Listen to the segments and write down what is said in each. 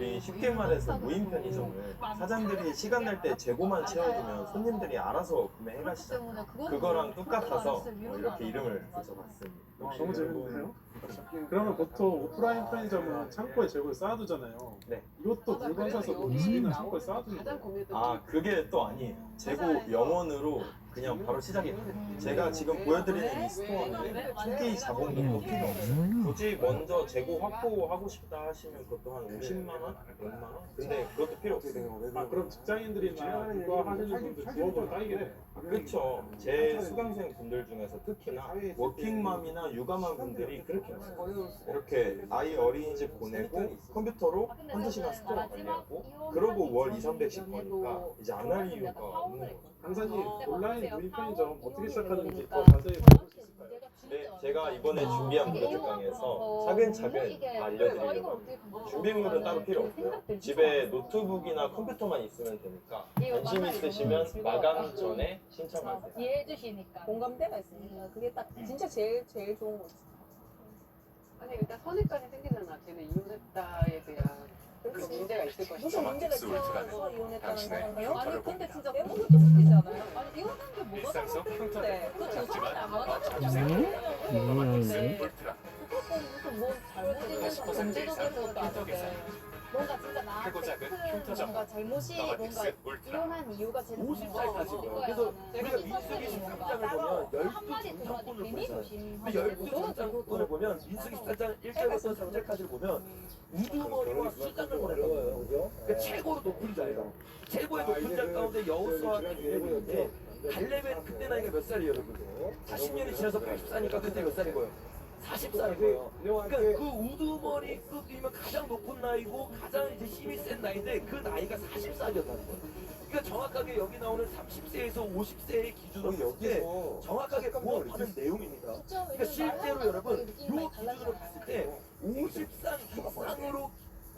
우리 쉽게 말해서 무인 편의점을 사장들이 시간 날 때 재고만 채워주면 손님들이 알아서 구매해가시잖아요. 그거랑 똑같아서 이렇게 이름을 붙여봤습니다. 너무 재밌는데요? 그러면 보통 오프라인 편의점은 창고에 재고를 쌓아두잖아요. 네. 이것도 물건 사서 뭐 집이나 창고에 쌓아두는 거예요? 아, 그게 또 아니에요. 재고 영원으로 그냥 바로 시작이 돼요. 제가 지금 보여드리는 이 스토어는 초기 자본금도 필요 없어요. 굳이 먼저 재고 확보하고 싶다 하시면 그것도 한 50만 원? 100만 원? 근데 그것도 필요 없어요. 아, 그럼 직장인들이나 누가 하시는 분들 부업으로 따이겠네. 그렇죠. 제 수강생 분들 중에서 특히나 워킹맘이나 육아맘 분들이 그렇게 많아요. 이렇게 아이 어린이집 보내고 컴퓨터로 한두 시간 스토어 관리하고 그러고 월 2, 300씩 버니까 이제 안 할 이유가 없는 거죠. 강사님, 온라인 무인 편의점 어떻게 시작하는지 더 자세히 보여줄 수 있을까요? 네, 제가 이번에 준비한 무료들 강의에서 차근차근 다 알려드리려고 합니다. 준비물은 따로 필요 없고요. 집에 노트북이나 컴퓨터만 있으면 되니까 관심 있으시면 마감 전에 신청하세요. 이해해 주시니까 공감대가 있으니까 그게 딱 진짜 제일 좋은 거지. 아니 일단 선입관이 생기잖아. 쟤는 이혼했다에 대한 그 문제가 있을 것이다. 무슨 문제가 있어서 이혼했다는 건가요? 아니 근데 진짜 너무 그렇게 생기지 않아요? 아니 이혼한 게 뭐가 일상에서 잘못됐는데 그두 사람이 안 맞았잖아. 마틱스 울트라 무슨 뭐 잘못 있는 거 범죄적인 것도 아닌데 뭔가 진짜 나한테 크고 작은 큰 흉터 뭔가 잘못이 뭔가 마틱스 울트라 이혼한 이유가 제일 50살까지 거예요. 그래서 우리가 민숙이 신장을 보면 12주 전장권을 보잖아요. 근데 12주 전장권을 보면 민숙이 신장 1절부터 3절까지를 보면 우두머리와 수장을 보냈던 거예요. 그죠? 그러니까 최고로 높은 자예요. 최고의 높은 자 가운데 여호수아가 갈렙인데 갈렙은 그때 나이가 몇 살이에요, 여러분? 40년이 지나서 80살이니까 그때 몇 살인 거예요? 40살인 거예요. 그러니까 그 우두머리급이면 가장 높은 나이고 가장 이제 힘이 센 나이인데 그 나이가 40살이었다는 거예요. 그러니까 정확하게 여기 나오는 30세에서 50세의 기준으로 봤을 때 정확하게 부합하는 내용입니다. 그러니까 실제로 여러분 이 기준으로 봤을 때 50상 이상으로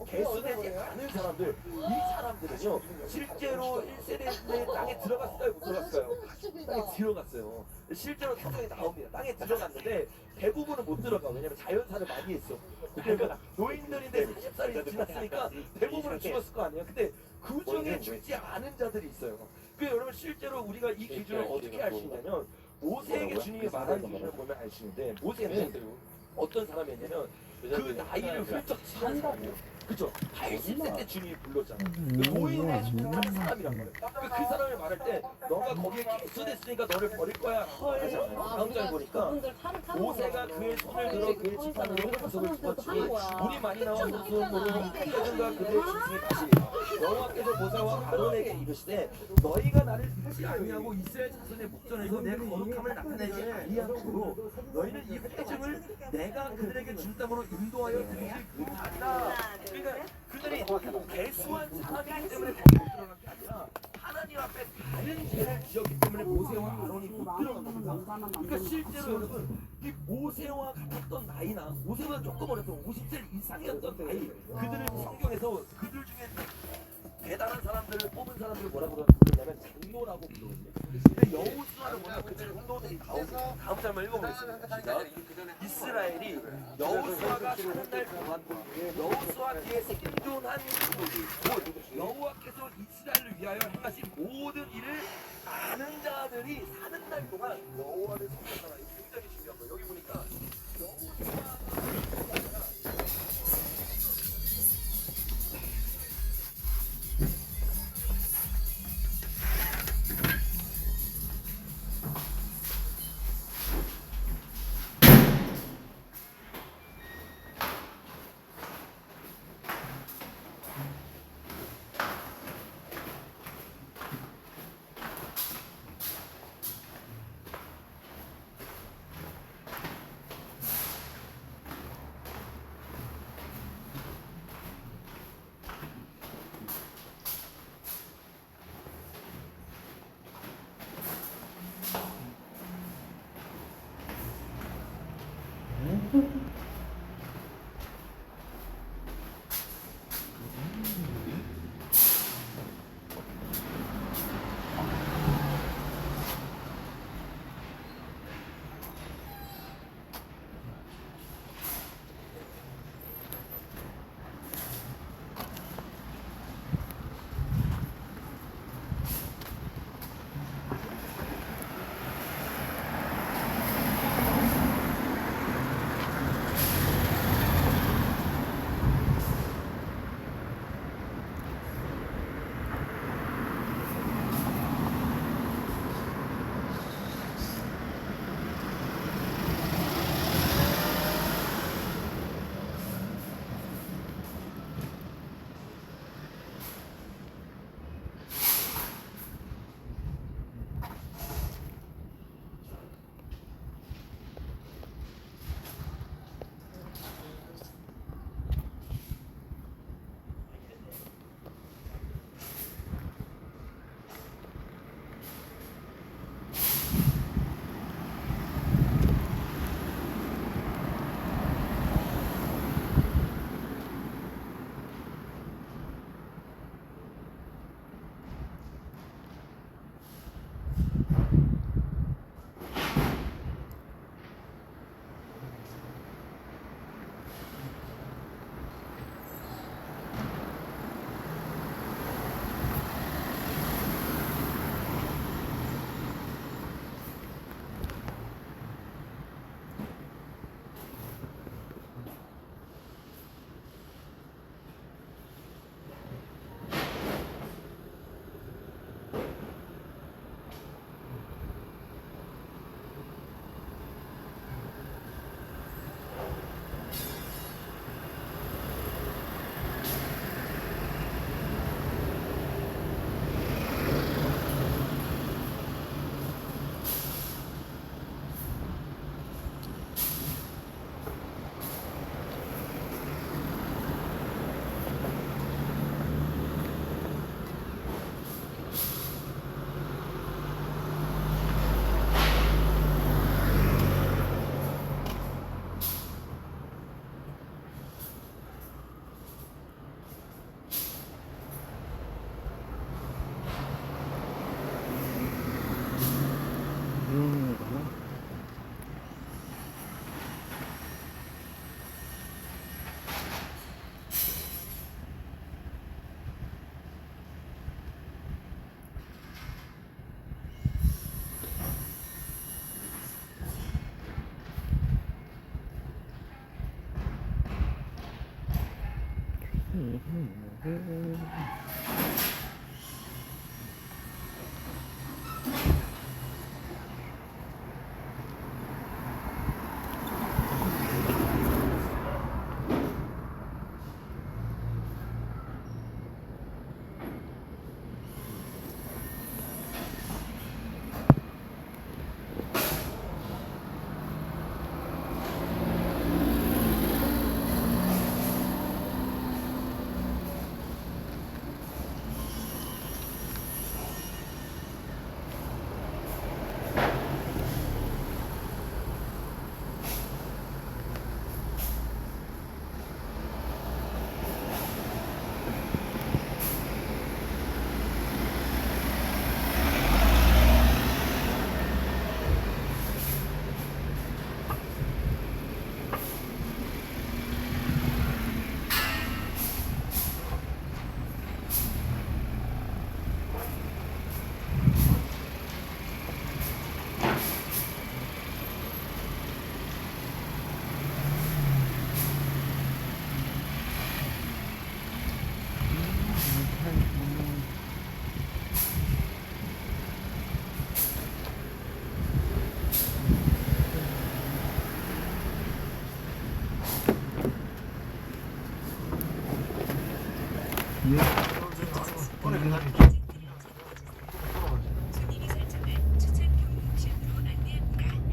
개수되지 않은 사람들, 이 사람들은요 실제로 1세대 땅에 들어갔어요, 못 들어갔어요? 땅에 들어갔어요. 실제로 성경에 나옵니다. 땅에 들어갔는데 대부분은 못 들어가. 왜냐면 자연사를 많이 했어. 그러니까 노인들인데 40살이 지났으니까 대부분은 죽었을 거 아니에요. 근데 그 중에 죽지 않은 자들이 있어요. 그 여러분 실제로 우리가 이 기준을 어떻게 알 수 있냐면 모세에게 주님이 말한 기준을 보면 알 수 있는데 모세는 어떤 사람이었냐면 그 나이를 훌쩍 지난 사람이에요. 그죠? 80세 때 주님이 불렀잖아요. 그 노인에 속하는 사람이란 말이에요. 그 사람이 말할 때 너가 거기에 개수됐으니까 너를 버릴 거야 하잖아요. 다음 절 보니까 모세가 그의 손을 들어 그의 지팡이로 구석을 짚었지 물이 많이 나와 무슨 모르는 태전과 그들의 짐승이 다시리라. 여호와께서 모세와 아론에게 이르시되 너희가 나를 듣지 아니하고 이스라엘 자손의 목전에서 내 거룩함을 나타내지 아니하므로 너희는 이 회중을 내가 그들에게 준 땅으로 인도하여 드리지 못한다. 그러니까 그들이 개수한 사람이기 때문에 거기로 들어간 게 아니라 하나님 앞에 다른 죄를 지었기 때문에 모세와 아론이 못 들어간 겁니다. 그러니까 실제로 여러분 이 모세와 같았던 나이나 모세보다 조금 어렸던 50세 이상이었던 나이 그들을 성경에서 그들 중에 대단한 사람들을 뽑은 사람들을 뭐라고 부르냐면 장로라고 부르거든요. 근데 여호수아를 보면 그 장로들이 나옵니다. 다음 장면 읽어보겠습니다. 시작. 이스라엘이 여호수아가 사는 날 동안 여호수아 뒤에 생존한 그들이 곧 여호와께서 이스라엘을 위하여 행하신 모든 일을 아는 자들이 사는 날 동안 여호와를 섬겼다. 이거 굉장히 중요한 거예요. 여기 보니까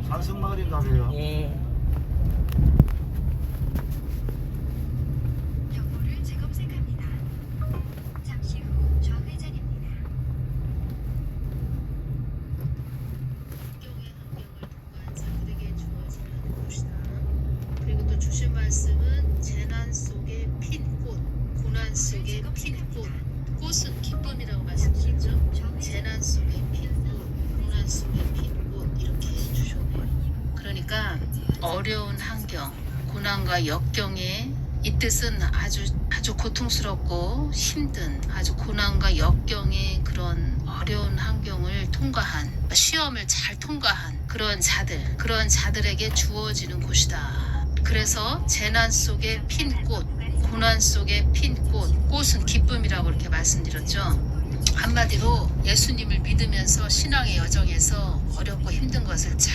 산성마을인가 봐요. 예. 경로를 재검색합니다. 잠시 후 좌회전입니다. 경의 환경을 통과한 자들에게 주어지는 곳이다. 그리고 또 주신 말씀은 재난 속의 핀 꽃, 고난 속의 핀 꽃, 꽃은 기쁨이라고 말씀드렸죠. 재난 속의 핀 꽃, 고난 속의 핀 꽃 이렇게 주셨네요. 그러니까 어려운 환경, 고난과 역경에 이 뜻은 아주 고통스럽고 힘든 아주 고난과 역경의 그런 어려운 환경을 통과한 시험을 잘 통과한 그런 자들에게 주어지는 곳이다. 그래서 재난 속에 핀 꽃, 고난 속에 핀 꽃, 꽃은 기쁨이라고 이렇게 말씀드렸죠. 한마디로 예수님을 믿으면서 신앙의 여정에서 어렵고 힘든 것을 잘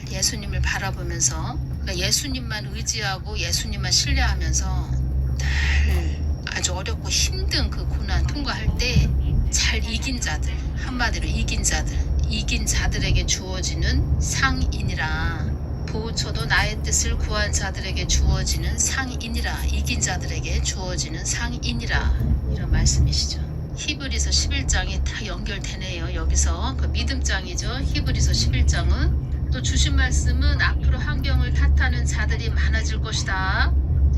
예수님을 바라보면서 그러니까 예수님만 의지하고 예수님만 신뢰하면서 늘 아주 어렵고 힘든 그 고난 통과할 때 잘 이긴 자들, 한마디로 이긴 자들에게 주어지는 상인이라. 보호처도 나의 뜻을 구한 자들에게 주어지는 상인이라. 이긴 자들에게 주어지는 상인이라. 이런 말씀이시죠. 히브리서 11장이 다 연결되네요. 여기서 그 믿음장이죠. 히브리서 11장은 또 주신 말씀은 앞으로 환경을 탓하는 자들이 많아질 것이다.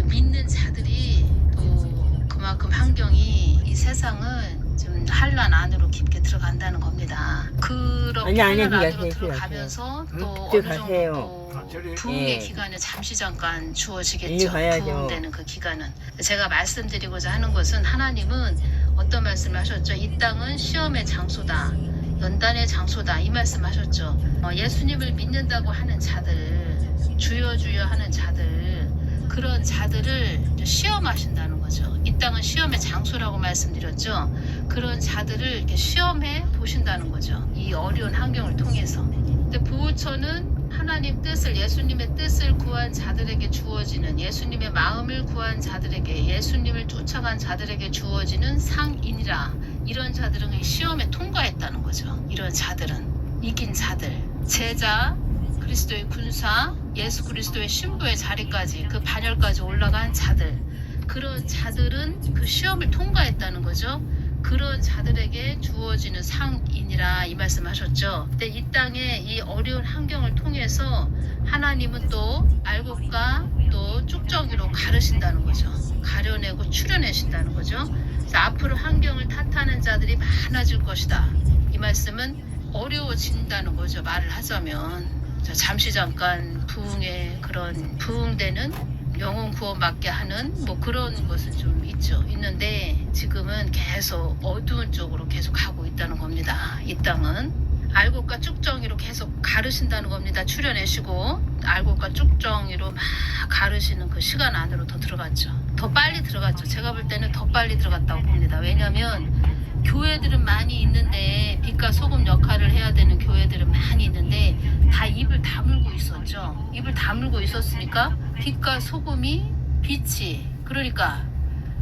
믿는 자들이 또 그만큼 환경이 이 세상은 좀 환란 안으로 깊게 들어간다는 겁니다. 그렇게 환란 안으로 들어가면서 또 어느 정도 또 부흥의 기간에 잠시 잠깐 주어지겠죠. 부흥되는 그 기간은. 제가 말씀드리고자 하는 것은 하나님은 어떤 말씀을 하셨죠? 이 땅은 시험의 장소다. 연단의 장소다. 이 말씀 하셨죠. 예수님을 믿는다고 하는 자들, 주여 주여 하는 자들, 그런 자들을 시험하신다는 거죠. 이 땅은 시험의 장소라고 말씀드렸죠. 그런 자들을 이렇게 시험해 보신다는 거죠. 이 어려운 환경을 통해서. 근데 보호처는 하나님 뜻을, 예수님의 뜻을 구한 자들에게 주어지는, 예수님의 마음을 구한 자들에게, 예수님을 쫓아간 자들에게 주어지는 상인이라. 이런 자들은 이 시험에 통과했다는 거죠. 이런 자들은 이긴 자들, 제자, 그리스도의 군사, 예수 그리스도의 신부의 자리까지, 그 반열까지 올라간 자들, 그런 자들은 그 시험을 통과했다는 거죠. 그런 자들에게 주어지는 상인이라 이 말씀하셨죠. 근데 이 땅에 이 어려운 환경을 통해서 하나님은 또 알곡과 또 쭉정이로 가르신다는 거죠. 가려내고 추려내신다는 거죠. 그래서 앞으로 환경을 탓하는 자들이 많아질 것이다. 이 말씀은 어려워진다는 거죠. 말을 하자면. 잠시 잠깐 부흥의 그런 부흥되는 영혼 구원받게 하는 뭐 그런 것은 좀 있는데 지금은 계속 어두운 쪽으로 계속 가고 있다는 겁니다. 이 땅은 알곡과 쭉정이로 계속 가르신다는 겁니다. 추려내시고 알곡과 쭉정이로 막 가르시는 그 시간 안으로 더 들어갔죠. 더 빨리 들어갔죠. 제가 볼 때는 더 빨리 들어갔다고 봅니다. 왜냐면 교회들은 많이 있는데 빛과 소금 역할을 해야 되는 교회들은 많이 있는데 다 입을 다물고 있었죠. 입을 다물고 있었으니까 빛과 소금이 빛이 그러니까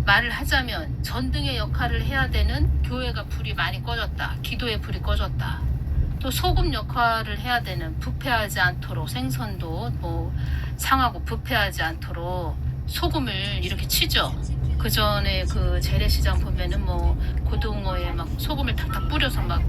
말을 하자면 전등의 역할을 해야 되는 교회가 불이 많이 꺼졌다. 기도의 불이 꺼졌다. 또 소금 역할을 해야 되는 부패하지 않도록 생선도 뭐 상하고 부패하지 않도록 소금을 이렇게 치죠. 그 전에 그 재래시장 보면은 뭐 고등어에 막 소금을 탁탁 뿌려서 막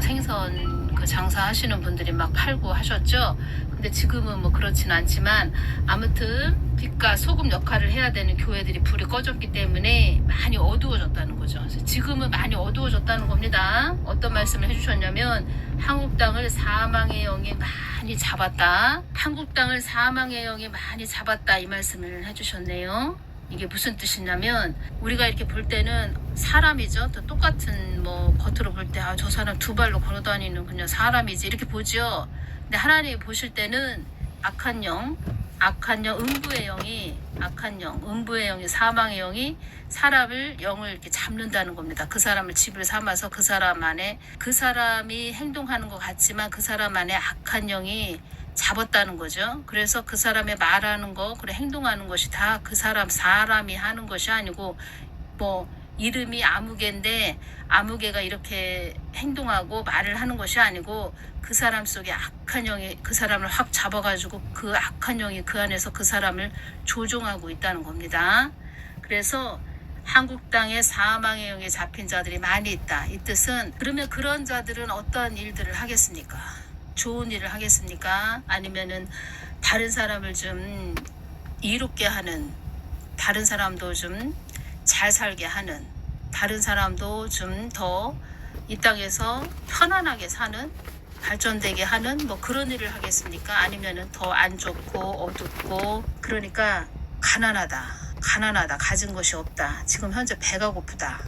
생선 그 장사하시는 분들이 막 팔고 하셨죠. 근데 지금은 뭐 그렇진 않지만 아무튼 빛과 소금 역할을 해야 되는 교회들이 불이 꺼졌기 때문에 많이 어두워졌다는 거죠. 그래서 지금은 많이 어두워졌다는 겁니다. 어떤 말씀을 해주셨냐면 한국당을 사망의 영이 많이 잡았다. 한국당을 사망의 영이 많이 잡았다 이 말씀을 해주셨네요. 이게 무슨 뜻이냐면 우리가 이렇게 볼 때는 사람이죠. 또 똑같은 뭐 겉으로 볼 때 저 사람 두 발로 걸어다니는 그냥 사람이지 이렇게 보죠. 근데 하나님이 보실 때는 악한 영, 음부의 영이 음부의 영이 사망의 영이 사람을 영을 이렇게 잡는다는 겁니다. 그 사람을 집을 삼아서 그 사람 안에 그 사람이 행동하는 것 같지만 그 사람 안에 악한 영이 잡았다는 거죠. 그래서 그 사람의 말하는 거, 그래 행동하는 것이 다 그 사람이 하는 것이 아니고 뭐 이름이 아무개인데 아무개가 이렇게 행동하고 말을 하는 것이 아니고 그 사람 속에 악한 영이 그 사람을 확 잡아가지고 그 악한 영이 그 안에서 그 사람을 조종하고 있다는 겁니다. 그래서 한국당에 사망의 영에 잡힌 자들이 많이 있다. 이 뜻은 그러면 그런 자들은 어떤 일들을 하겠습니까? 좋은 일을 하겠습니까? 아니면은 다른 사람을 좀 이롭게 하는, 다른 사람도 좀 잘 살게 하는, 다른 사람도 좀 더 이 땅에서 편안하게 사는, 발전되게 하는 뭐 그런 일을 하겠습니까? 아니면은 더 안 좋고 어둡고 그러니까 가난하다, 가진 것이 없다, 지금 현재 배가 고프다.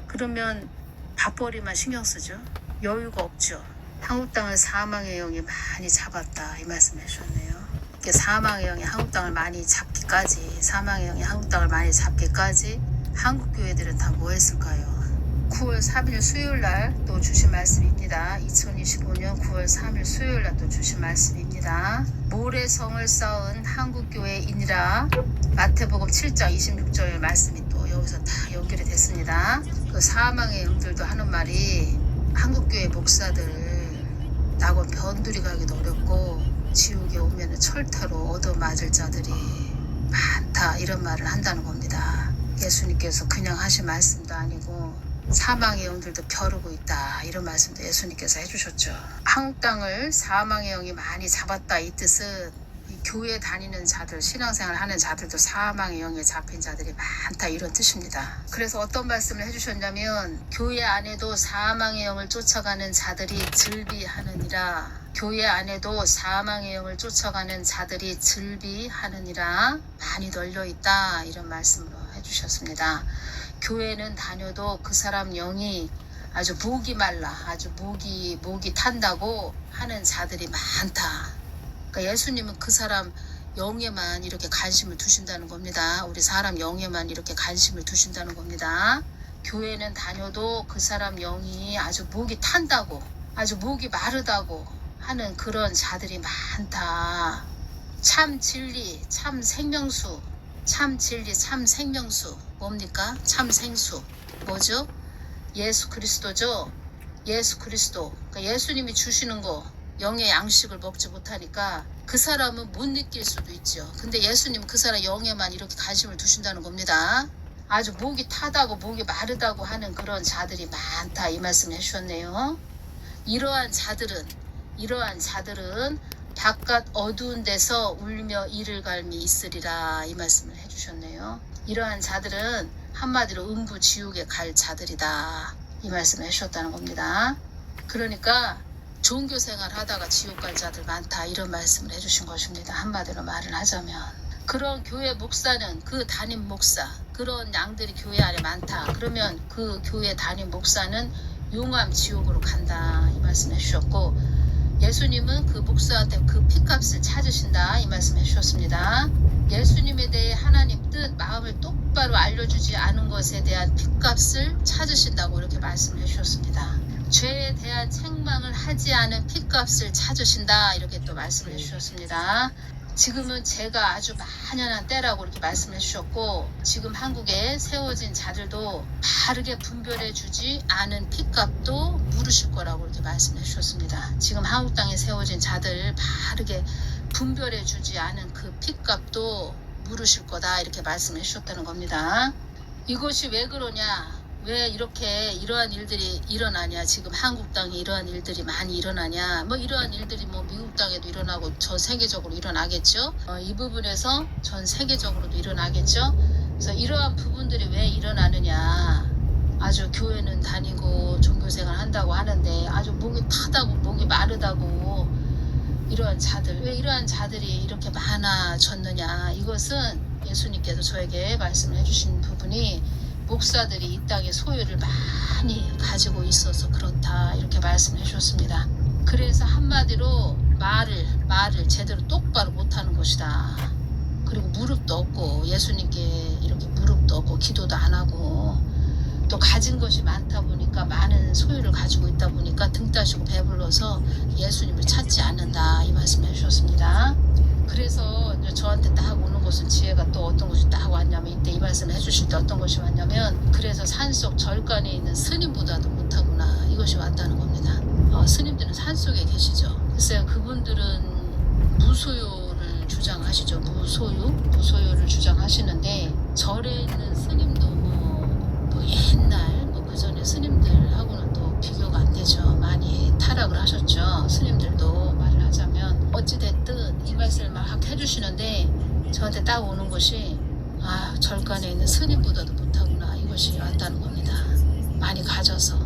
그러면 밥벌이만 신경 쓰죠. 여유가 없죠. 한국당을 사망의 영이 많이 잡았다 이 말씀 해주셨네요. 이게 사망의 영이 한국당을 많이 잡기까지 한국 교회들은 다 뭐 했을까요? 9월 3일 수요일 날 또 주신 말씀입니다. 2025년 9월 3일 수요일 날 또 주신 말씀입니다. 모래성을 쌓은 한국 교회이니라. 마태복음 7장 26절 말씀이 또 여기서 다 연결이 됐습니다. 그 사망의 영들도 하는 말이 한국 교회 목사들 낙원 변두리 가기도 어렵고 지옥에 오면 철타로 얻어맞을 자들이 많다 이런 말을 한다는 겁니다. 예수님께서 그냥 하신 말씀도 아니고 사망의 영들도 벼르고 있다 이런 말씀도 예수님께서 해주셨죠. 한국 땅을 사망의 영이 많이 잡았다 이 뜻은 이 교회 다니는 자들, 신앙생활 하는 자들도 사망의 영에 잡힌 자들이 많다 이런 뜻입니다. 그래서 어떤 말씀을 해주셨냐면 교회 안에도 사망의 영을 쫓아가는 자들이 즐비하느니라. 교회 안에도 사망의 영을 쫓아가는 자들이 즐비하느니라. 많이 널려있다 이런 말씀으로 해주셨습니다. 교회는 다녀도 그 사람 영이 아주 목이 말라, 아주 목이 탄다고 하는 자들이 많다. 그러니까 예수님은 그 사람 영에만 이렇게 관심을 두신다는 겁니다. 우리 사람 영에만 이렇게 관심을 두신다는 겁니다. 교회는 다녀도 그 사람 영이 아주 목이 탄다고, 아주 목이 마르다고 하는 그런 자들이 많다. 참 진리, 참 생명수, 참 진리, 참 생명수 뭡니까? 참 생수 뭐죠? 예수 그리스도죠. 예수 그리스도. 그러니까 예수님이 주시는 거 영의 양식을 먹지 못하니까 그 사람은 못 느낄 수도 있죠. 근데 예수님은 그 사람 영에만 이렇게 관심을 두신다는 겁니다. 아주 목이 타다고 목이 마르다고 하는 그런 자들이 많다 이 말씀 해주셨네요. 이러한 자들은 바깥 어두운 데서 울며 이를 갈미 있으리라 이 말씀을 해주셨네요. 이러한 자들은 한마디로 음부 지옥에 갈 자들이다 이 말씀을 해주셨다는 겁니다. 그러니까 종교생활 하다가 지옥 갈 자들 많다 이런 말씀을 해주신 것입니다. 한마디로 말을 하자면 그런 교회 목사는 그 담임 목사 그런 양들이 교회 안에 많다. 그러면 그 교회 담임 목사는 용암 지옥으로 간다 이 말씀 해주셨고 예수님은 그 목사한테 그 핏값을 찾으신다 이 말씀 해주셨습니다. 예수님에 대해 하나님 뜻 마음을 똑바로 알려주지 않은 것에 대한 핏값을 찾으신다고 이렇게 말씀해 주셨습니다. 죄에 대한 책망을 하지 않은 핏값을 찾으신다 이렇게 또 말씀해 주셨습니다. 지금은 죄가 아주 만연한 때라고 이렇게 말씀해 주셨고 지금 한국에 세워진 자들도 바르게 분별해 주지 않은 핏값도 물으실 거라고 이렇게 말씀해 주셨습니다. 지금 한국 땅에 세워진 자들 바르게 분별해 주지 않은 그 핏값도 물으실 거다 이렇게 말씀해 주셨다는 겁니다. 이것이 왜 그러냐? 왜 이렇게 이러한 일들이 일어나냐? 지금 한국 땅에 이러한 일들이 많이 일어나냐? 뭐 이러한 일들이 뭐 미국 땅에도 일어나고 전 세계적으로 일어나겠죠. 이 부분에서 전 세계적으로도 일어나겠죠. 그래서 이러한 부분들이 왜 일어나느냐? 아주 교회는 다니고 종교생활 한다고 하는데 아주 목이 타다고 목이 마르다고 이러한 자들 왜 이러한 자들이 이렇게 많아졌느냐? 이것은 예수님께서 저에게 말씀을 해주신 부분이 목사들이 이 땅의 소유를 많이 가지고 있어서 그렇다 이렇게 말씀해 주셨습니다. 그래서 한마디로 말을 제대로 똑바로 못하는 것이다. 그리고 무릎도 없고 예수님께 이렇게 무릎도 없고 기도도 안 하고 또 가진 것이 많다 보니까 많은 소유를 가지고 있다 보니까 등 따시고 배불러서 예수님을 찾지 않는다 이 말씀해 주셨습니다. 그래서 이제 저한테 딱 오는 것은 지혜가 또 어떤 것이 딱 왔냐면 이때 이 말씀을 해주실 때 어떤 것이 왔냐면 그래서 산속 절간에 있는 스님보다도 못하구나 이것이 왔다는 겁니다. 스님들은 산속에 계시죠. 글쎄요 그분들은 무소유를 주장하시죠. 무소유를 주장하시는데 절에 있는 스님도 뭐 옛날 그 전에 스님들하고는 또 비교가 안 되죠. 많이 타락을 하셨죠. 스님들도 말을 하자면 어찌됐든 이 말씀을 막 해주시는데 저한테 딱 오는 것이 절간에 있는 스님보다도 못하구나 이것이 왔다는 겁니다. 많이 가져서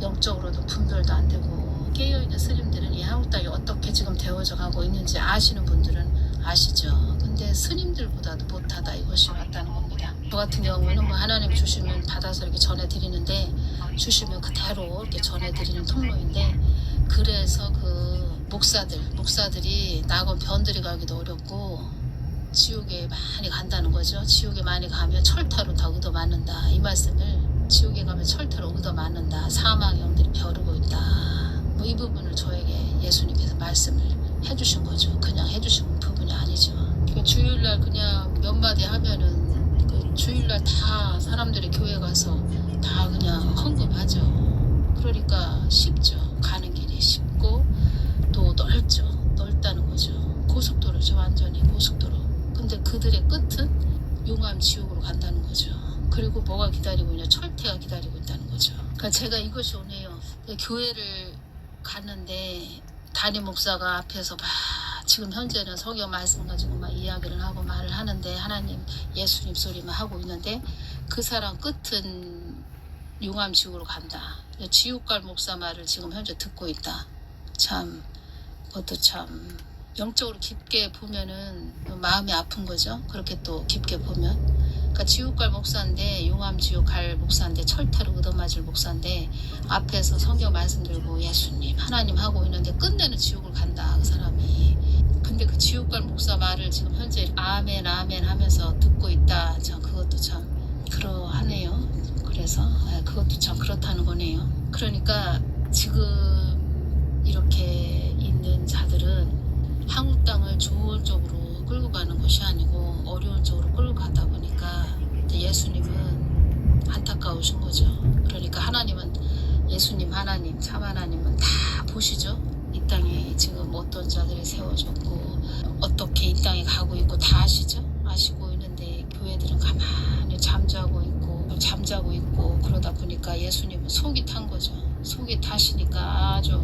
영적으로도 분별도 안 되고 깨어있는 스님들은 이 한국 땅이 어떻게 지금 되어져 가고 있는지 아시는 분들은 아시죠. 근데 스님들보다도 못하다 이것이 왔다는 겁니다. 저 같은 경우는 뭐 하나님 주시면 받아서 이렇게 전해드리는데 주시면 그대로 이렇게 전해드리는 통로인데 그래서 그 목사들이 낙원 변들이 가기도 어렵고 지옥에 많이 간다는 거죠. 지옥에 많이 가면 철타로 다 얻어맞는다 이 말씀을 지옥에 가면 철타로 얻어맞는다 사망의 영들이 벼르고 있다 뭐 이 부분을 저에게 예수님께서 말씀을 해주신 거죠. 그냥 해주신 부분이 아니죠. 주일날 그냥 몇 마디 하면은 그 주일날 다 사람들이 교회 가서 다 그냥 헌금하죠. 그러니까 쉽죠. 가는 길이 쉽고 또 넓다는 거죠. 고속도로죠. 완전히 고속도로. 근데 그들의 끝은 용암 지옥으로 간다는 거죠. 그리고 뭐가 기다리고 있냐? 철퇴가 기다리고 있다는 거죠. 그러니까 제가 이것이 오네요. 교회를 갔는데 담임 목사가 앞에서 막 지금 현재는 성경 말씀 가지고 막 이야기를 하고 말을 하는데 하나님 예수님 소리만 하고 있는데 그 사람 끝은 용암 지옥으로 간다. 지옥 갈 목사 말을 지금 현재 듣고 있다. 참 그것도 참 영적으로 깊게 보면은 마음이 아픈 거죠. 그렇게 또 깊게 보면 그러니까 지옥 갈 목사인데 용암 지옥 갈 목사인데 철퇴로 얻어맞을 목사인데 앞에서 성경 말씀 들고 예수님 하나님 하고 있는데 끝내는 지옥을 간다 그 사람이. 근데 그 지옥 갈 목사 말을 지금 현재 아멘 아멘 하면서 듣고 있다. 참 그것도 참 그러하네요. 그래서 그것도 참 그렇다는 거네요. 그러니까 지금 이렇게 있는 자들은 한국 땅을 좋은 쪽으로 끌고 가는 것이 아니고 어려운 쪽으로 끌고 가다 보니까 예수님은 안타까우신 거죠. 그러니까 하나님은 예수님 하나님 참 하나님은 다 보시죠. 이 땅에 지금 어떤 자들이 세워졌고 어떻게 이 땅에 가고 있고 다 아시죠. 아시고 있는데 교회들은 가만히 잠자고 있고 그러다 보니까 예수님은 속이 탄 거죠. 속이 타시니까 아주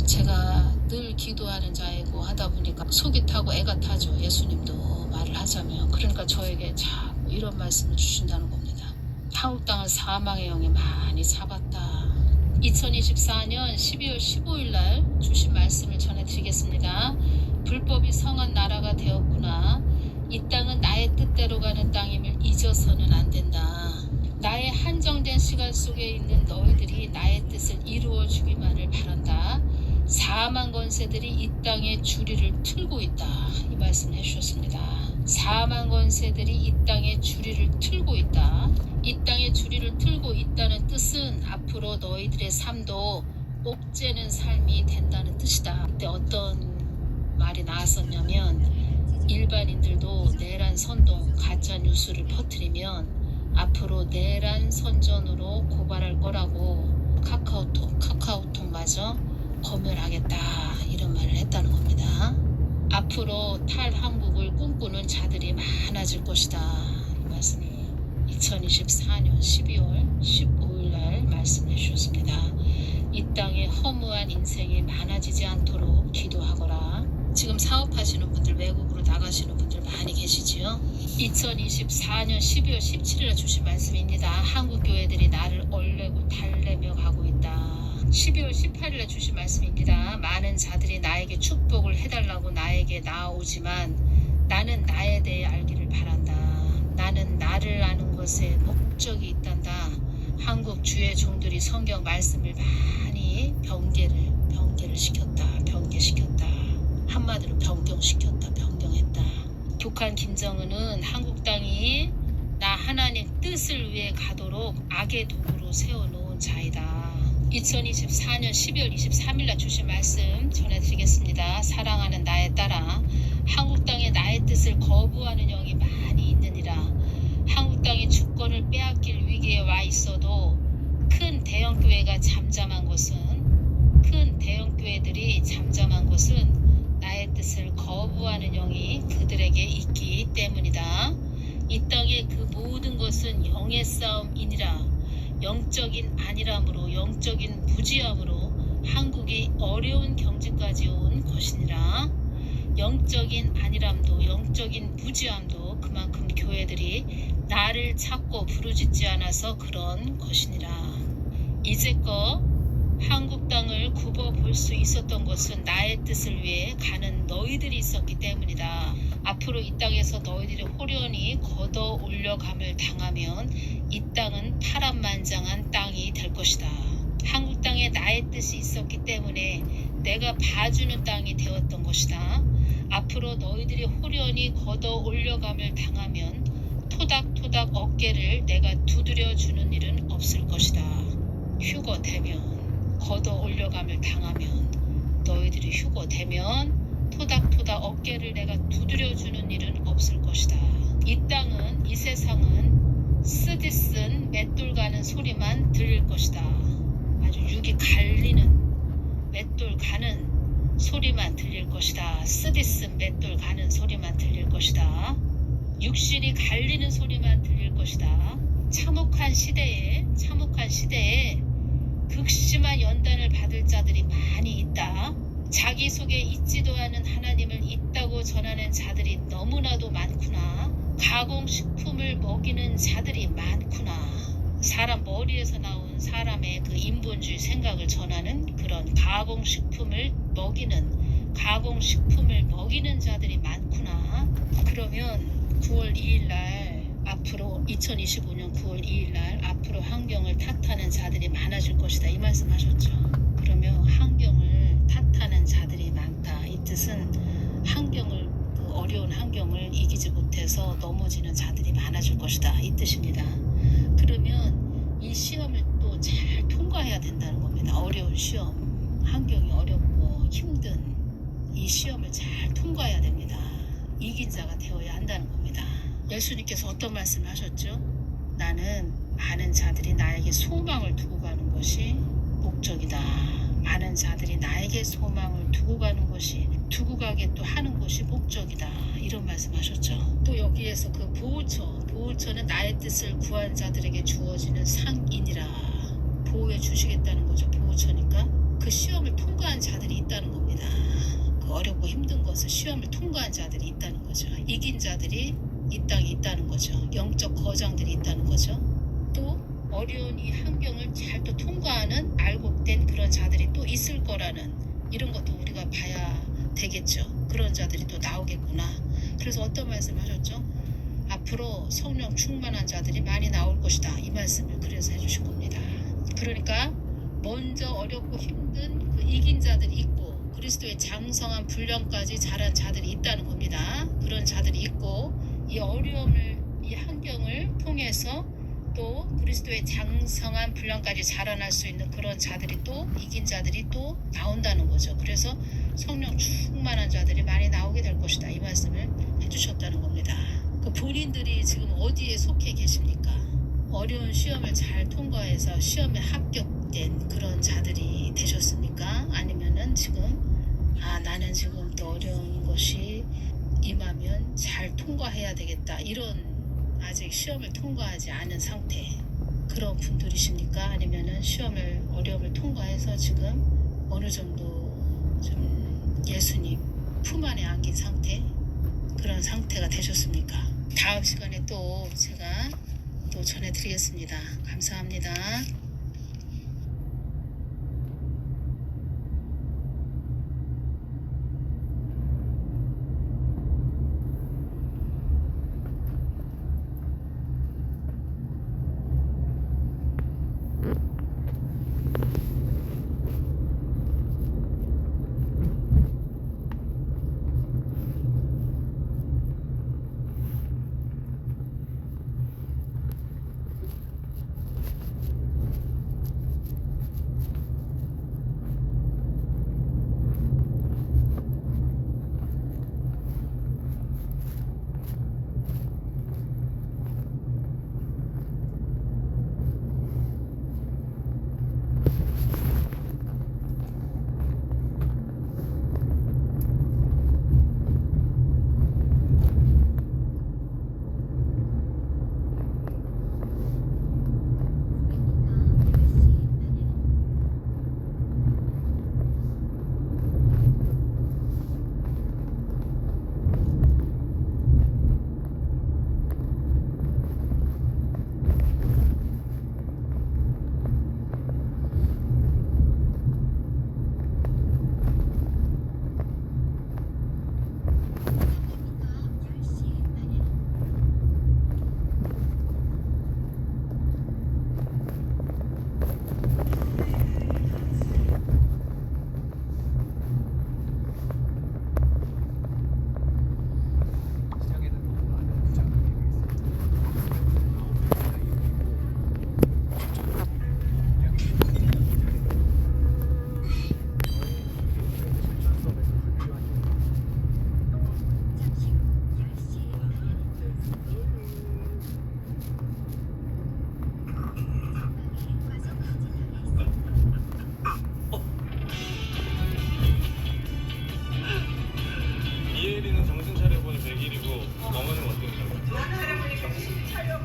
제가 늘 기도하는 자이고 하다 보니까 속이 타고 애가 타죠. 예수님도 말을 하자면. 그러니까 저에게 자꾸 이런 말씀을 주신다는 겁니다. 한국 땅을 사망의 영이 많이 잡았다. 2024년 12월 15일 날 주신 말씀을 전해드리겠습니다. 불법이 성한 나라가 되었구나. 이 땅은 나의 뜻대로 가는 땅임을 잊어서는 안 된다. 나의 한정된 시간 속에 있는 너희들이 나의 뜻을 이루어 주기만을 바란다. 4만 권세들이 이 땅에 주리를 틀고 있다. 이 말씀을 해주셨습니다. 4만 권세들이 이 땅에 주리를 틀고 있다. 이 땅에 주리를 틀고 있다는 뜻은 앞으로 너희들의 삶도 옥죄는 삶이 된다는 뜻이다. 그때 어떤 말이 나왔었냐면 일반인들도 내란 선동, 가짜 뉴스를 퍼뜨리면 앞으로 내란 선전으로 고발할 거라고 카카오톡마저 검열하겠다 이런 말을 했다는 겁니다. 앞으로 탈한국을 꿈꾸는 자들이 많아질 것이다. 이 말씀을 2024년 12월 15일 날 말씀해 주셨습니다. 이 땅에 허무한 인생이 많아지지 않도록 기도하거라. 지금 사업하시는 분들, 외국으로 나가시는 분들 많이 계시지요? 2024년 12월 17일에 주신 말씀입니다. 한국 교회들이 나를 얼레고 달래며 가고 있다. 12월 18일에 주신 말씀입니다. 많은 자들이 나에게 축복을 해달라고 나에게 나아오지만 나는 나에 대해 알기를 바란다. 나는 나를 아는 것에 목적이 있단다. 한국 주의 종들이 성경 말씀을 많이 변개를 시켰다. 변개시켰다. 한마디로 변경시켰다. 변경했다. 북한 김정은은 한국 땅이 나 하나님 뜻을 위해 가도록 악의 도구로 세워놓은 자이다. 2024년 12월 23일날 주신 말씀 전해드리겠습니다. 사랑하는 나의 딸아, 한국 땅에 나의 뜻을 거부하는 영이 많이 있느니라. 한국 땅이 주권을 빼앗길 위기에 와 있어도 큰 대형교회가 잠잠한 것은, 큰 대형교회들이 잠잠한 것은 나의 뜻을 거부하는 영이 그들에게 있기 때문이다. 이 땅의 그 모든 것은 영의 싸움이니라. 영적인 안일함으로, 영적인 무지함으로 한국이 어려운 경지까지 온 것이니라. 영적인 안일함도, 영적인 무지함도 그만큼 교회들이 나를 찾고 부르짖지 않아서 그런 것이니라. 이제껏 한국 땅을 굽어볼 수 있었던 것은 나의 뜻을 위해 가는 너희들이 있었기 때문이다. 앞으로 이 땅에서 너희들이 호련히 걷어 올려감을 당하면 이 땅은 파란만장한 땅이 될 것이다. 한국 땅에 나의 뜻이 있었기 때문에 내가 봐주는 땅이 되었던 것이다. 앞으로 너희들이 호련히 걷어 올려감을 당하면 토닥토닥 어깨를 내가 두드려 주는 일은 없을 것이다. 휴거되면, 걷어 올려감을 당하면, 너희들이 휴거되면 토닥토닥 어깨를 내가 두드려 주는 일은 없을 것이다. 이 땅은, 이 세상은 쓰디쓴 맷돌 가는 소리만 들릴 것이다. 아주 육이 갈리는 맷돌 가는 소리만 들릴 것이다. 쓰디쓴 맷돌 가는 소리만 들릴 것이다. 육신이 갈리는 소리만 들릴 것이다. 참혹한 시대에 극심한 연단을 받을 자들이 많이 있다. 자기 속에 있지도 않은 하나님을 있다고 전하는 자들이 너무나도 많구나. 가공식품을 먹이는 자들이 많구나. 사람 머리에서 나온 사람의 그 인본주의 생각을 전하는 그런 가공식품을 먹이는 자들이 많구나. 그러면 9월 2일날 앞으로 2025년 9월 2일날 앞으로 환경을 탓하는 자들이 많아질 것이다. 이 말씀 하셨죠. 그러면 환경을 탓하는 자들이 많다. 이 뜻은 환경을, 그 어려운 환경을 이기지 못해서 넘어지는 자들이 많아질 것이다. 이 뜻입니다. 그러면 이 시험을 또 잘 통과해야 된다는 겁니다. 어려운 시험, 환경이 어렵고 힘든 이 시험을 잘 통과해야 됩니다. 이긴 자가 되어야 한다는 겁니다. 예수님께서 어떤 말씀을 하셨죠? 나는 많은 자들이 나에게 소망을 두고 가는 것이 목적이다. 많은 자들이 나에게 소망을 두고 가는 것이, 두고 가게 또 하는 것이 목적이다. 이런 말씀 하셨죠. 또 여기에서 그 보호처는 나의 뜻을 구한 자들에게 주어지는 상이니라. 보호해 주시겠다는 거죠. 보호처니까 그 시험을 통과한 자들이 있다는 겁니다. 그 어렵고 힘든 것을 시험을 통과한 자들이 있다는 거죠. 이긴 자들이 이 땅에 있다는 거죠. 영적 거장들이 있다는 거죠. 또 어려운 이 환경을 잘 또 통과하는 알곡된 그런 자들이 또 있을 거라는 이런 것도 우리가 봐야 되겠죠. 그런 자들이 또 나오겠구나. 그래서 어떤 말씀 하셨죠? 앞으로 성령 충만한 자들이 많이 나올 것이다. 이 말씀을 그래서 해주신 겁니다. 그러니까 먼저 어렵고 힘든 그 이긴 자들이 있고 그리스도의 장성한 분량까지 자란 자들이 있다는 겁니다. 그런 자들이 있고 이 어려움을 이 환경을 통해서 또 그리스도의 장성한 분량까지 자라날 수 있는 그런 자들이 또 이긴 자들이 또 나온다는 거죠. 그래서 성령 충만한 자들이 많이 나오게 될 것이다. 이 말씀을 해주셨다는 겁니다. 그 본인들이 지금 어디에 속해 계십니까? 어려운 시험을 잘 통과해서 시험에 합격된 그런 자들이 되셨습니까? 아니면은 지금 나는 지금 또 어려운 것이 임하면 잘 통과해야 되겠다. 이런 아직 시험을 통과하지 않은 상태 그런 분들이십니까? 아니면은 어려움을 통과해서 지금 어느 정도 좀 예수님 품 안에 안긴 상태 그런 상태가 되셨습니까? 다음 시간에 또 제가 또 전해드리겠습니다. 감사합니다. 이혜리는 정신 차려보니 100일이고 어머니는 어떻게 차려?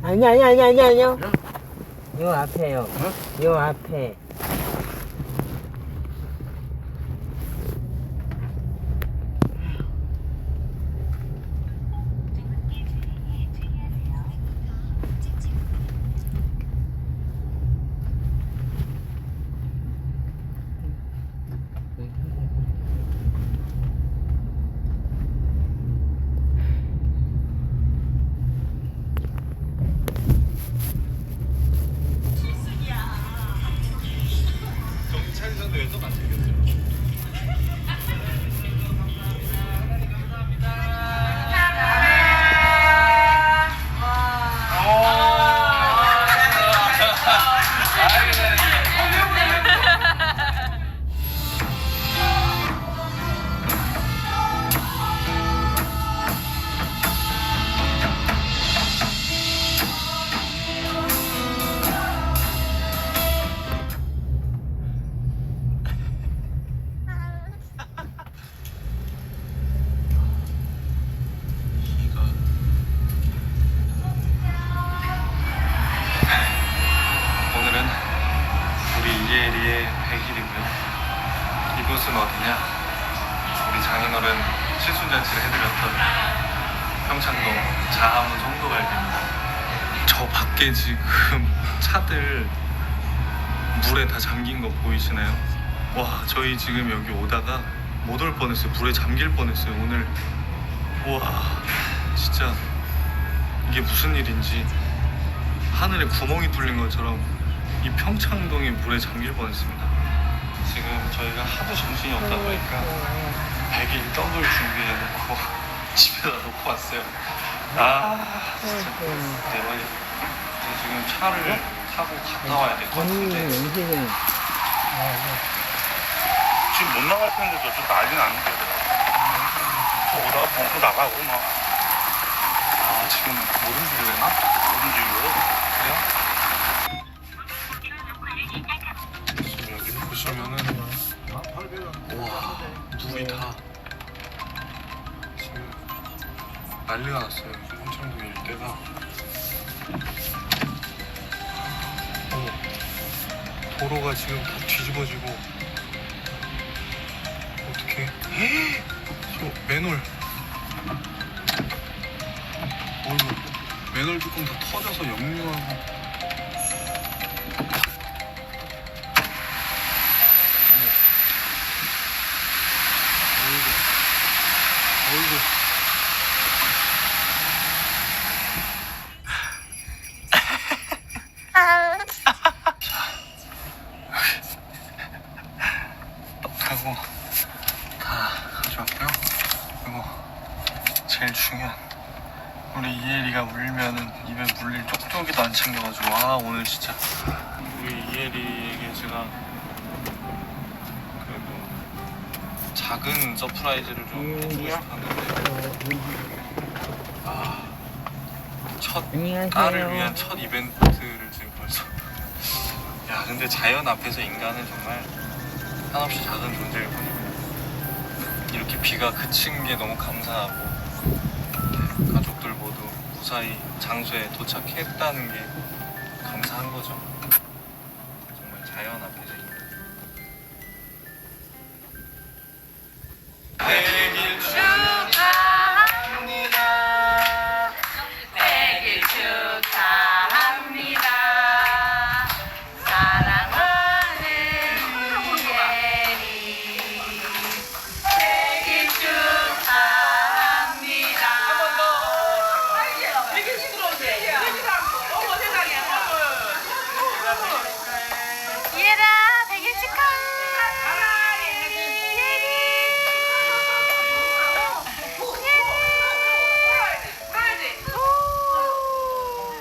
아니요. 요 앞에요. 요 앞에. 정신 차리셨는데 왜 또 안 챙겼어요? 오늘은 우리 이혜리의 100일이고요. 이곳은 어디냐? 우리 장인어른 칠순잔치를 해드렸던 평창동 자하문 송도갈비입니다. 저 밖에 지금 차들 물에 다 잠긴 거 보이시나요? 와, 저희 지금 여기 오다가 못 올 뻔했어요. 물에 잠길 뻔했어요. 오늘 와, 진짜 이게 무슨 일인지 하늘에 구멍이 뚫린 것처럼 이 평창동이 물에 잠길 뻔했습니다. 지금 저희가 하도 정신이 없다 보니까 100일 더블 준비해놓고 집에다 놓고 왔어요. 아 진짜 대박이다. 지금 차를 타고 갔다 와야 될 것 같은데 지금 못 나갈 텐데 저쪽 난리 났는데 오다가 벙커 나가고 막 지금 못 움직이려나? 못 움직여요? 그래요? 지금 여기 보시면은 와 물이 다 지금 난리가 났어요. 평창동 일대가 도로가 지금 다 뒤집어지고 어떡해 저 맨홀 맨홀 뚜껑 다 터져서 역류하고 어이구 떡하고 다 가져왔고요. 그리고 제일 중요한 우리 이혜리가 울면은 입에 물릴 쪽쪽이도 안 챙겨가지고 오늘 진짜 우리 이혜리에게 제가 그래도 작은 서프라이즈를 좀 해주고 싶었는데 첫 딸을 위한 첫 이벤트를 지금 벌써 야 근데 자연 앞에서 인간은 정말 한없이 작은 존재일 뿐이고 이렇게 비가 그친 게 너무 감사하고 가족들 모두 무사히 장소에 도착했다는 게 감사한 거죠. 정말 자연 앞에서 생일 축하합니다. 생일 축하합니다. 사랑하는 예리 생일 축하합니다. 한 번 더. 되게 시끄러운데. 어머 세상에. 예라 생일 축하해.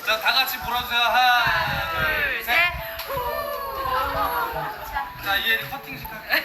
자, 다 같이 불어주세요. 하나, 둘, 셋. 자, 이혜리 커팅 시작할게요.